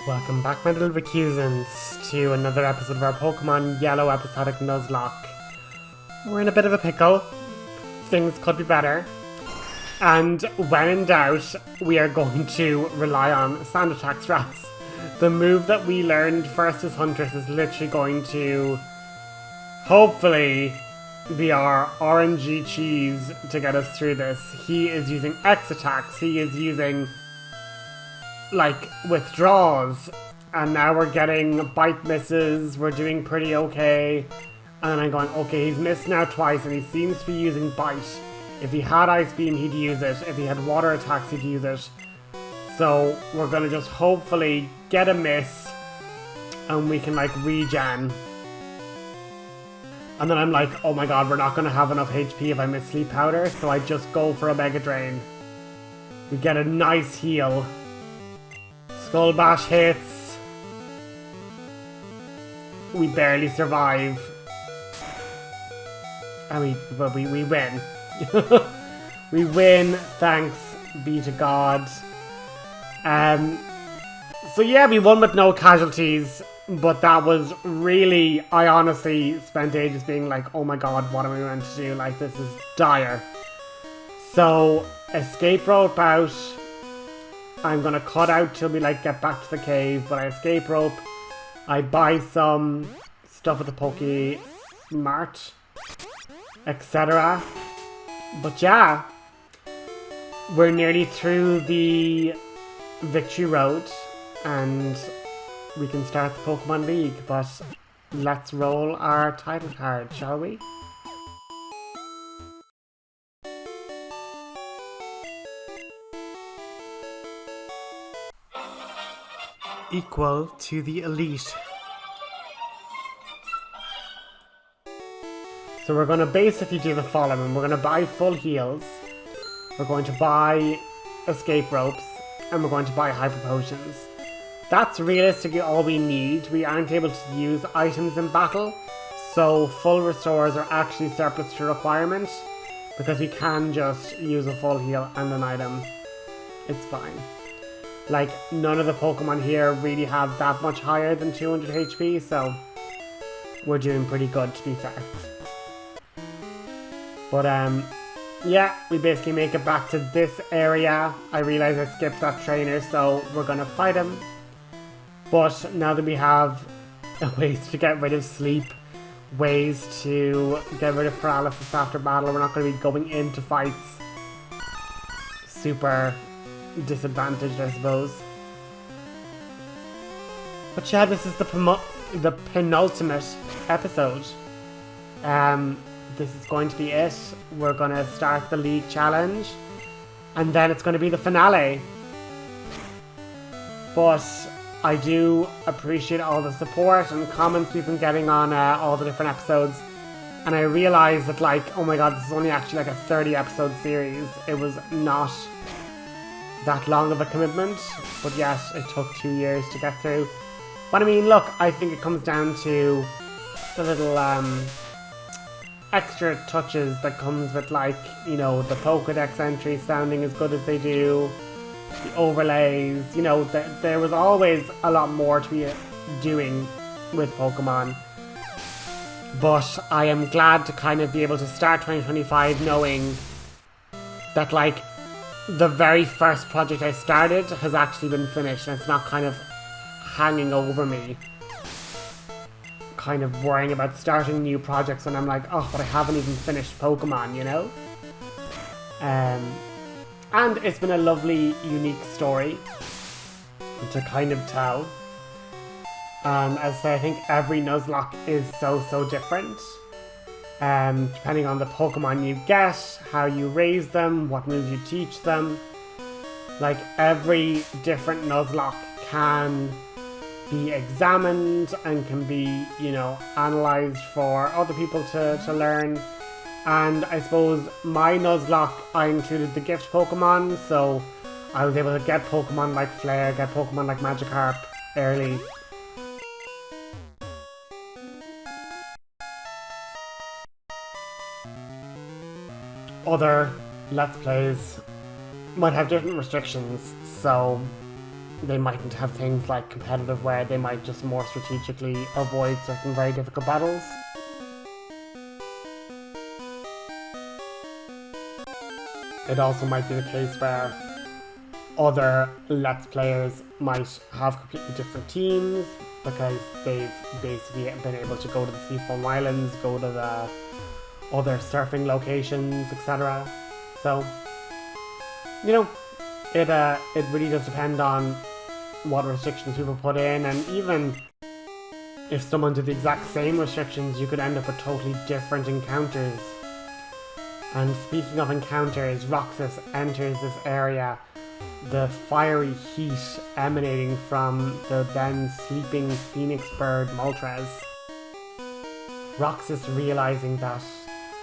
Welcome back, my little recusants, to another episode of our Pokemon Yellow episodic Nuzlocke. We're in a bit of a pickle. Things could be better. And when in doubt, we are going to rely on Sand Attack strats. The move that we learned first as Huntress is literally going to, hopefully, be our RNG cheese to get us through this. He is using X attacks. He is using withdraws, and now we're getting bite misses. We're doing pretty okay, and I'm going, okay, he's missed now twice and he seems to be using bite. If he had Ice Beam, he'd use it. If he had water attacks, he'd use it. So we're gonna just hopefully get a miss and we can regen. And then I'm like, oh my god, we're not gonna have enough HP if I miss Sleep Powder, so I just go for a Mega Drain. We get a nice heal. Skull Bash hits. We barely survive. And we win. We win, thanks be to God. So yeah, we won with no casualties, but that was really, I honestly spent ages being like, oh my god, what am I going to do? This is dire. So, escape rope out. I'm gonna cut out till we get back to the cave, but I escape rope. I buy some stuff at the Poke Mart, etc. But yeah, we're nearly through the victory road and we can start the Pokemon League, but let's roll our title card, shall we? Equal to the elite. So we're going to basically do the following. We're going to buy full heals. We're going to buy escape ropes. And we're going to buy hyper potions. That's realistically all we need. We aren't able to use items in battle. So full restores are actually surplus to requirement. Because we can just use a full heal and an item. It's fine. None of the Pokemon here really have that much higher than 200 HP, so we're doing pretty good, to be fair. But, yeah, we basically make it back to this area. I realize I skipped that trainer, so we're gonna fight him. But now that we have ways to get rid of sleep, ways to get rid of paralysis after battle, we're not going to be going into fights super disadvantaged, I suppose. But yeah, this is the penultimate episode. This is going to be it. We're going to start the league challenge, and then it's going to be the finale. But I do appreciate all the support and comments we've been getting on all the different episodes. And I realised that oh my god, this is only actually a 30 episode series. It was not that long of a commitment, but yes, it took 2 years to get through. But I mean, look, I think it comes down to the little extra touches that comes with the Pokédex entries sounding as good as they do, the overlays, there was always a lot more to be doing with Pokemon. But I am glad to kind of be able to start 2025 knowing that the very first project I started has actually been finished, and it's not kind of hanging over me, kind of worrying about starting new projects when I'm oh, but I haven't even finished Pokemon, And it's been a lovely, unique story to kind of tell. And as I say, I think every Nuzlocke is so different. Depending on the Pokemon you get, how you raise them, what moves you teach them. Every different Nuzlocke can be examined and can be, analysed for other people to learn. And I suppose my Nuzlocke, I included the gift Pokemon, so I was able to get Pokemon like Flare, get Pokemon like Magikarp early. Other Let's Plays might have different restrictions, so they mightn't have things like competitive where they might just more strategically avoid certain very difficult battles. It also might be the case where other Let's Players might have completely different teams because they've basically been able to go to the Seafoam Islands, go to the other surfing locations, etc. So, you know, it really does depend on what restrictions people put in, and even if someone did the exact same restrictions, you could end up with totally different encounters. And speaking of encounters, Roxas enters this area, the fiery heat emanating from the then sleeping phoenix bird Moltres. Roxas realizing that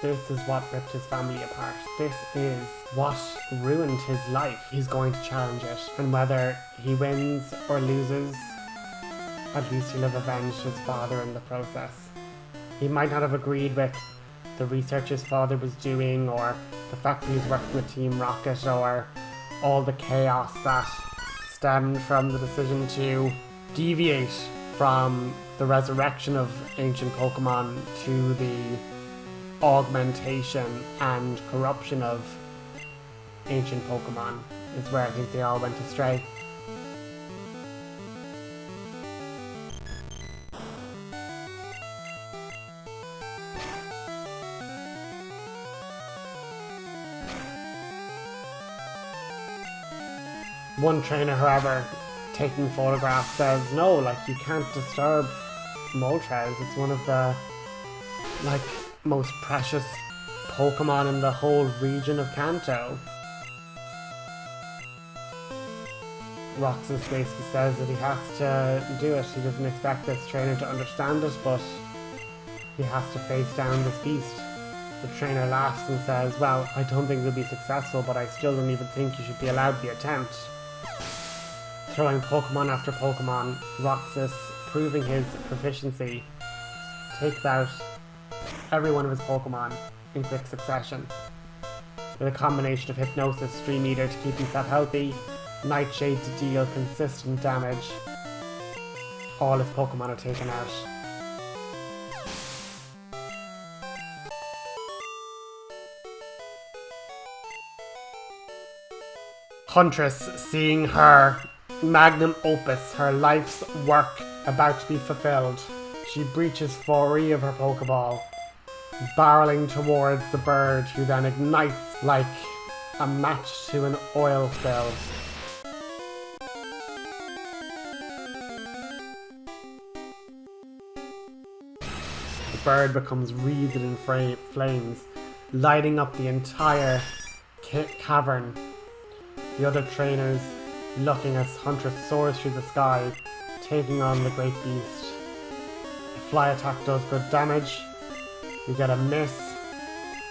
this is what ripped his family apart. This is what ruined his life. He's going to challenge it, and whether he wins or loses, at least he'll have avenged his father in the process. He might not have agreed with the research his father was doing, or the fact that he's working with Team Rocket, or all the chaos that stemmed from the decision to deviate from the resurrection of ancient Pokémon to the augmentation and corruption of ancient Pokémon, is where I think they all went astray. One trainer, however, taking photographs says, no, like, you can't disturb Moltres. It's one of the, like, most precious Pokemon in the whole region of Kanto. Roxas basically says that he has to do it. He doesn't expect this trainer to understand it, but he has to face down this beast. The trainer laughs and says, well, I don't think you'll be successful, but I still don't even think you should be allowed the attempt. Throwing Pokemon after Pokemon, Roxas, proving his proficiency, takes out every one of his Pokemon in quick succession. With a combination of Hypnosis, Stream Eater to keep himself healthy, Nightshade to deal consistent damage, all his Pokemon are taken out. Huntress, seeing her magnum opus, her life's work, about to be fulfilled, she breaches free of her Pokeball, barreling towards the bird, who then ignites like a match to an oil spill. The bird becomes wreathed in flames, lighting up the entire cavern. The other trainers looking as Huntress soars through the sky, taking on the great beast. A fly attack does good damage. We get a miss,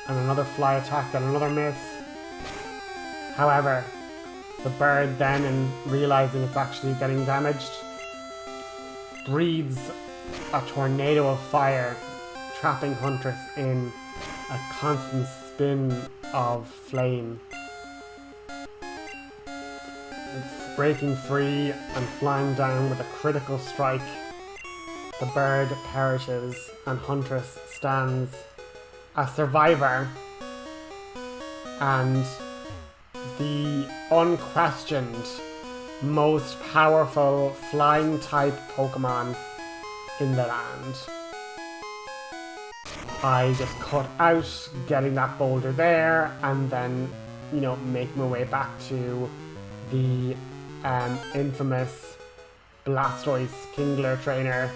and another fly attack and another miss. However, the bird then, in realizing it's actually getting damaged, breathes a tornado of fire, trapping Huntress in a constant spin of flame. It's breaking free and flying down with a critical strike. The bird perishes and Huntress stands a survivor and the unquestioned most powerful flying type Pokemon in the land. I just cut out getting that boulder there and then, you know, make my way back to the infamous Blastoise Kingler trainer,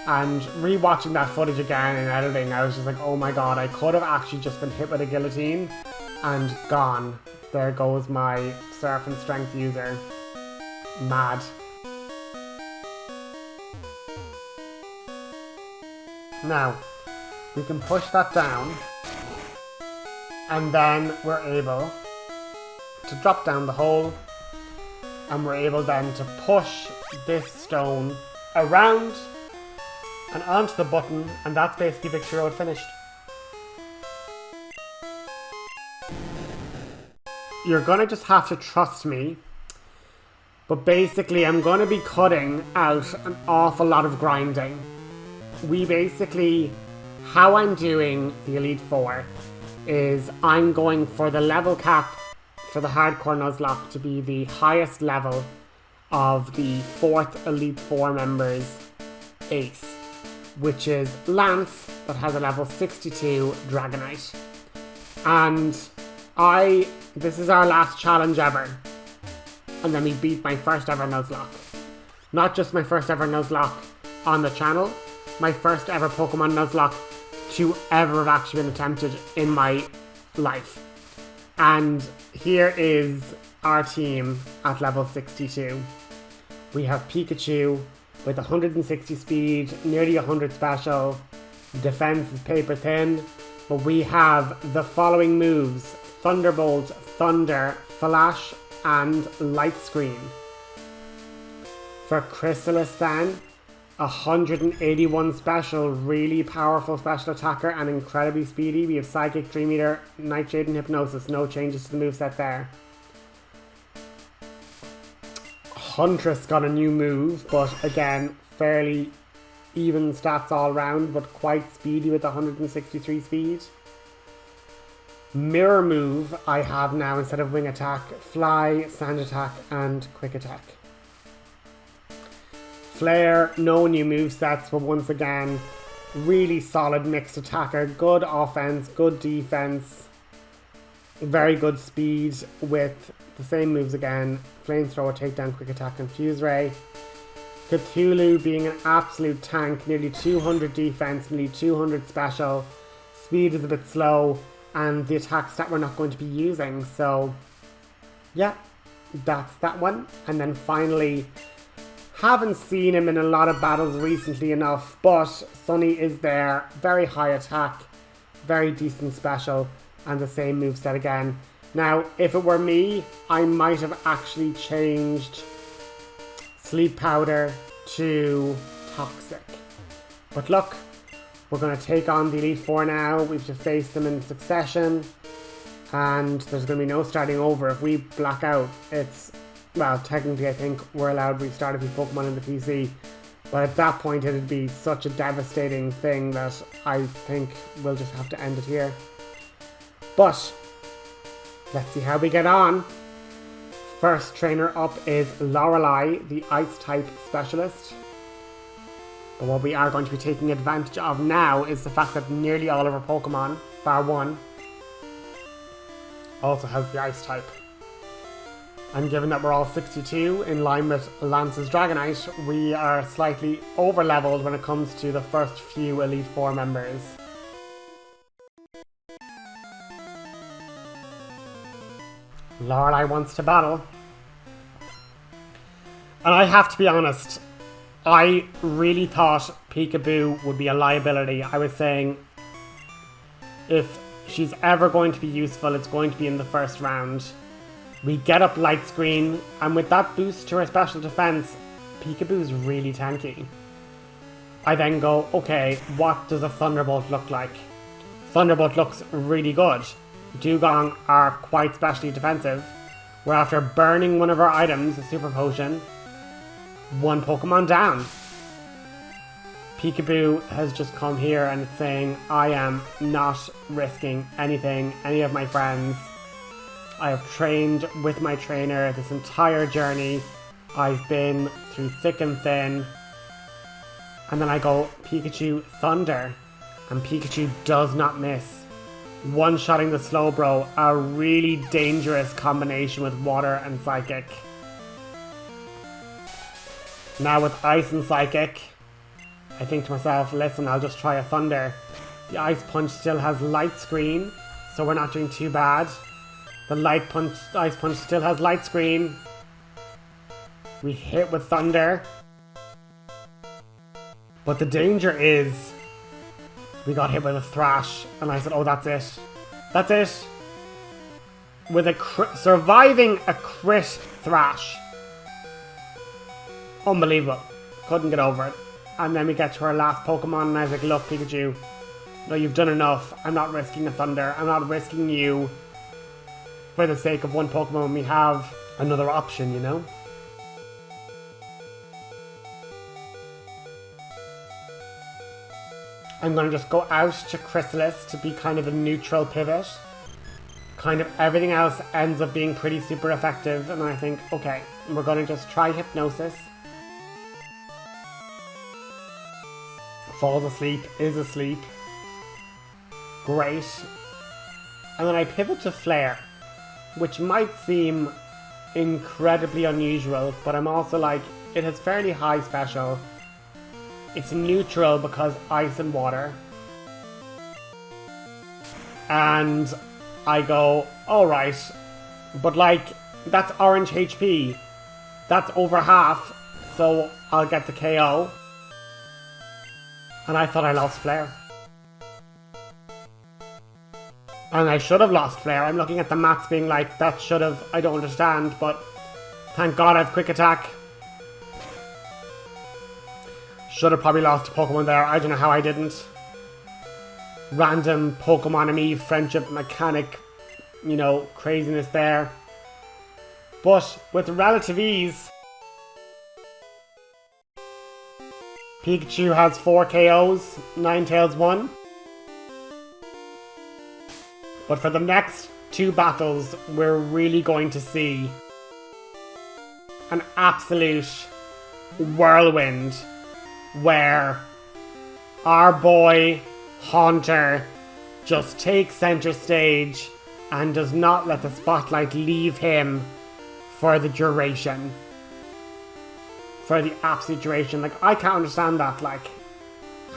and rewatching that footage again in editing, I was just like, oh my god, I could have actually just been hit with a guillotine and gone. There goes my Surf and Strength user. Mad. Now, we can push that down, and then we're able to drop down the hole, and we're able then to push this stone around and onto the button, and that's basically Victory Road finished. You're gonna just have to trust me But basically, I'm going to be cutting out an awful lot of grinding. How I'm doing the Elite Four is I'm going for the level cap for the hardcore Nuzlocke to be the highest level of the 4th Elite Four members ace, which is Lance, that has a level 62 Dragonite. And this is our last challenge ever. And then we beat my first ever Nuzlocke. Not just my first ever Nuzlocke on the channel, my first ever Pokemon Nuzlocke to ever have actually been attempted in my life. And here is our team at level 62. We have Pikachu with 160 speed, nearly 100 special. Defense is paper thin, but we have the following moves: Thunderbolt, Thunder, Flash, and Light Screen. For Chrysalis then, 181 special, really powerful special attacker and incredibly speedy. We have Psychic, Dream Eater, Nightshade, and Hypnosis. No changes to the moveset there. Huntress got a new move, but again, fairly even stats all round, but quite speedy with 163 speed. Mirror move I have now instead of Wing Attack: Fly, Sand Attack, and Quick Attack. Flare, no new movesets, but once again, really solid mixed attacker. Good offense, good defense, very good speed with the same moves again: Flamethrower, Takedown, Quick Attack, and Fuse Ray. Cthulhu being an absolute tank, nearly 200 defense, nearly 200 special. Speed is a bit slow, and the attack stat we're not going to be using, so yeah, that's that one. And then finally, haven't seen him in a lot of battles recently enough, but Sunny is there. Very high attack, very decent special, and the same moveset again. Now, if it were me, I might have actually changed Sleep Powder to Toxic. But look, we're going to take on the Elite Four now. We have to face them in succession, and there's going to be no starting over. If we black out, well, technically I think we're allowed to restart a few Pokemon in the PC, but at that point it'd be such a devastating thing that I think we'll just have to end it here. But let's see how we get on. First trainer up is Lorelei, the Ice-type specialist. But what we are going to be taking advantage of now is the fact that nearly all of our Pokemon, bar one, also has the Ice-type. And given that we're all 62, in line with Lance's Dragonite, we are slightly over-leveled when it comes to the first few Elite Four members. Lorelei wants to battle. And I have to be honest, I really thought Peekaboo would be a liability. I was saying, if she's ever going to be useful, it's going to be in the first round. We get up Light Screen, and with that boost to her special defense, Peekaboo's really tanky. I then go, okay, what does a Thunderbolt look like? Thunderbolt looks really good. Dugong are quite specially defensive. We're after burning one of our items, a Super Potion. One Pokemon down. Peekaboo has just come here and it's saying, I am not risking anything, any of my friends. I have trained with my trainer this entire journey. I've been through thick and thin. And then I go, Pikachu, Thunder. And Pikachu does not miss. One-shotting the Slowbro, a really dangerous combination with Water and Psychic. Now with Ice and Psychic, I think to myself, listen, I'll just try a Thunder. The Ice Punch still has Light Screen, so we're not doing too bad. The Ice Punch still has Light Screen. We hit with Thunder. But the danger is, we got hit with a Thrash, and I said, oh, that's it. That's it. With surviving a crit Thrash. Unbelievable. Couldn't get over it. And then we get to our last Pokemon, and I was like, look, Pikachu, no, you've done enough. I'm not risking a Thunder. I'm not risking you for the sake of one Pokemon. We have another option, you know? I'm going to just go out to Chrysalis to be kind of a neutral pivot. Kind of everything else ends up being pretty super effective, and I think, okay, we're going to just try Hypnosis. Falls asleep, is asleep. Great. And then I pivot to Flare, which might seem incredibly unusual, but I'm also like, it has fairly high special. It's neutral because ice and water. And I go, alright, but like, that's orange HP. That's over half, so I'll get the KO. And I thought I lost Flare. And I should have lost Flare. I'm looking at the maths being like, that should have, I don't understand, but thank God I have Quick Attack. Should have probably lost a Pokemon there. I don't know how I didn't. Random Pokemon and me, friendship mechanic, you know, craziness there. But with relative ease, Pikachu has 4 KOs, Ninetales 1. But for the next 2 battles, we're really going to see an absolute whirlwind where our boy Haunter just takes center stage and does not let the spotlight leave him for the duration. For the absolute duration. Like, I can't understand that, like,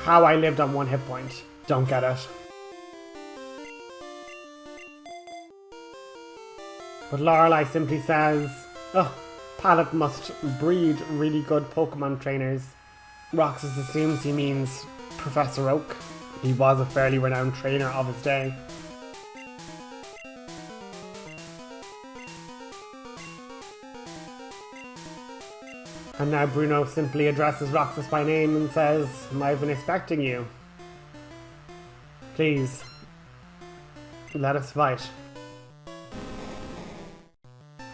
how I lived on 1 hit point. Don't get it. But Lorelei simply says, oh, Pallet must breed really good Pokemon trainers. Roxas assumes he means Professor Oak. He was a fairly renowned trainer of his day. And now Bruno simply addresses Roxas by name and says, I've been expecting you. Please, let us fight.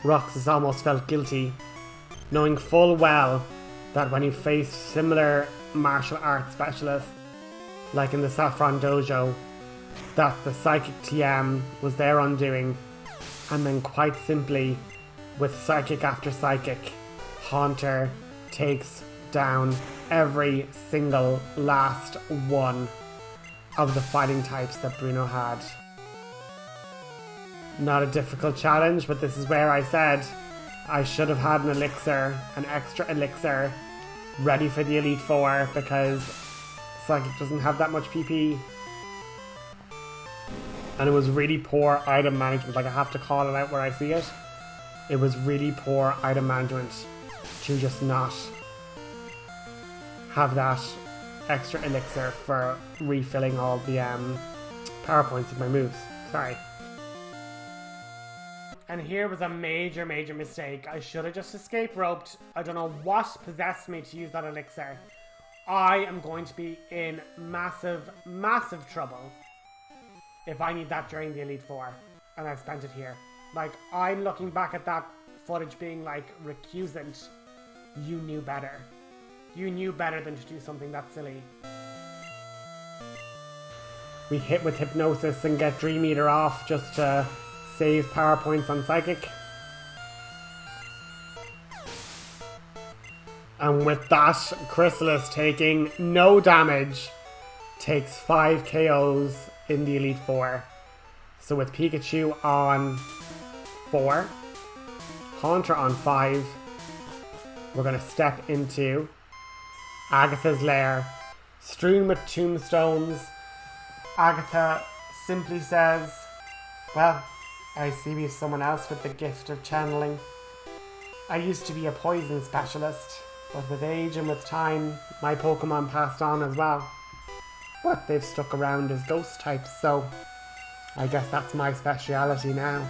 Roxas almost felt guilty, knowing full well that when he faced similar martial arts specialists, like in the Saffron Dojo, that the Psychic TM was their undoing, and then quite simply, with Psychic after Psychic, Haunter takes down every single last one of the fighting types that Bruno had. Not a difficult challenge, but this is where I said I should have had an elixir, an extra elixir, ready for the Elite Four, because Psychic doesn't have that much PP. And it was really poor item management, like I have to call it out where I see it. It was really poor item management to just not have that extra elixir for refilling all the power points of my moves. Sorry. And here was a major mistake. I should have just escape roped. I don't know what possessed me to use that elixir. I am going to be in massive trouble if I need that during the Elite Four. And I've spent it here. Like, I'm looking back at that footage being like, recusant, you knew better. You knew better than to do something that silly. We hit with Hypnosis and get Dream Eater off just to save power points on Psychic. And with that, Chrysalis taking no damage takes 5 KOs in the Elite Four. So with Pikachu on 4, Haunter on 5, we're going to step into Agatha's lair, strewn with tombstones. Agatha simply says, well, I see me as someone else with the gift of channeling. I used to be a poison specialist, but with age and with time, my Pokemon passed on as well. But they've stuck around as ghost types, so I guess that's my speciality now.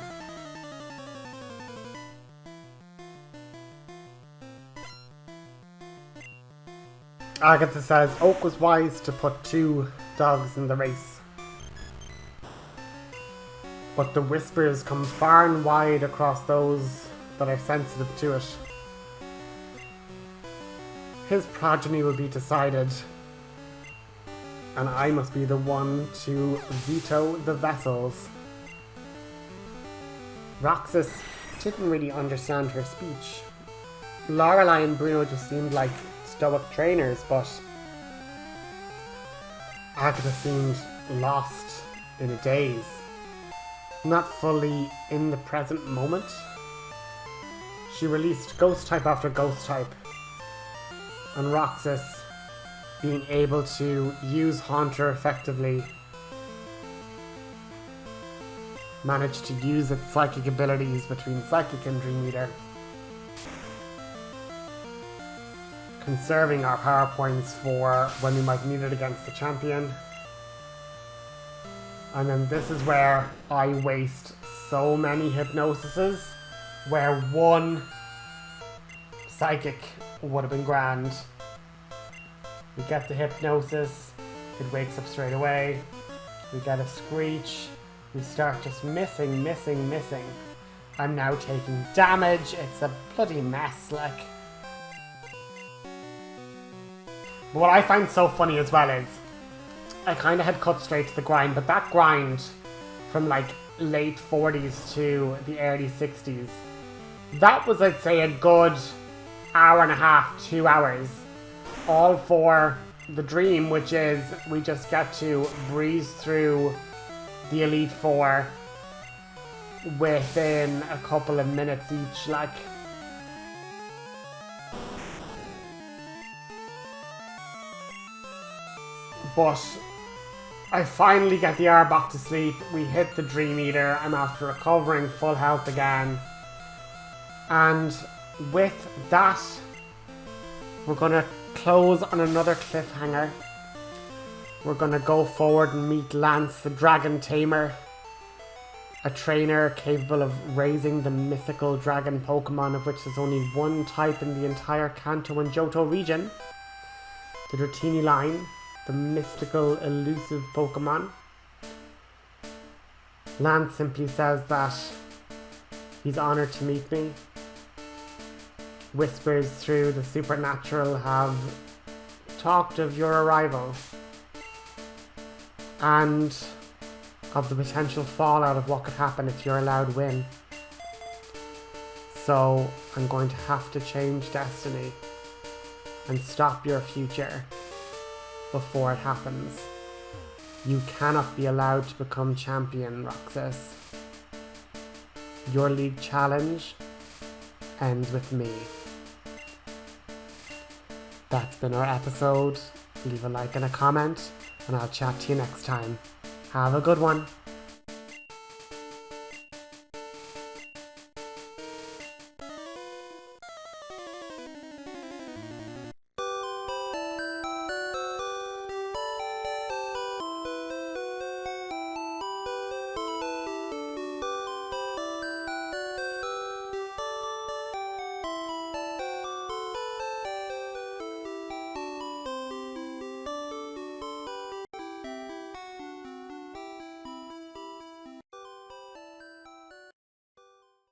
Agatha says Oak was wise to put 2 dogs in the race. But the whispers come far and wide across those that are sensitive to it. His progeny will be decided and I must be the one to veto the vessels. Roxas didn't really understand her speech. Lorelei and Bruno just seemed like stoic trainers, but Agatha seemed lost in a daze, not fully in the present moment. She released ghost type after ghost type, and Roxas, being able to use Haunter effectively, managed to use its psychic abilities between Psychic and Dream Eater, conserving our power points for when we might need it against the champion. And then this is where I waste so many hypnosises, where one psychic would have been grand. We get the hypnosis, it wakes up straight away. We get a screech, we start just missing. I'm now taking damage, it's a bloody mess, like. But what I find so funny as well is, I kind of had cut straight to the grind, but that grind from like late 40s to the early 60s, that was, I'd say, a good hour and a half, 2 hours, all for the dream, which is we just get to breeze through the Elite Four within a couple of minutes each, like. But I finally get the hour back to sleep, we hit the Dream Eater, I'm after recovering full health again. And with that, we're gonna close on another cliffhanger. We're gonna go forward and meet Lance, the Dragon Tamer, a trainer capable of raising the mythical dragon Pokémon, of which there's only one type in the entire Kanto and Johto region. The Dratini line, the mystical, elusive Pokémon. Lance simply says that he's honoured to meet me. Whispers through the supernatural have talked of your arrival and of the potential fallout of what could happen if you're allowed win. So I'm going to have to change destiny and stop your future before it happens. You cannot be allowed to become champion, Roxas. Your league challenge ends with me. That's been our episode. Leave a like and a comment, and I'll chat to you next time. Have a good one.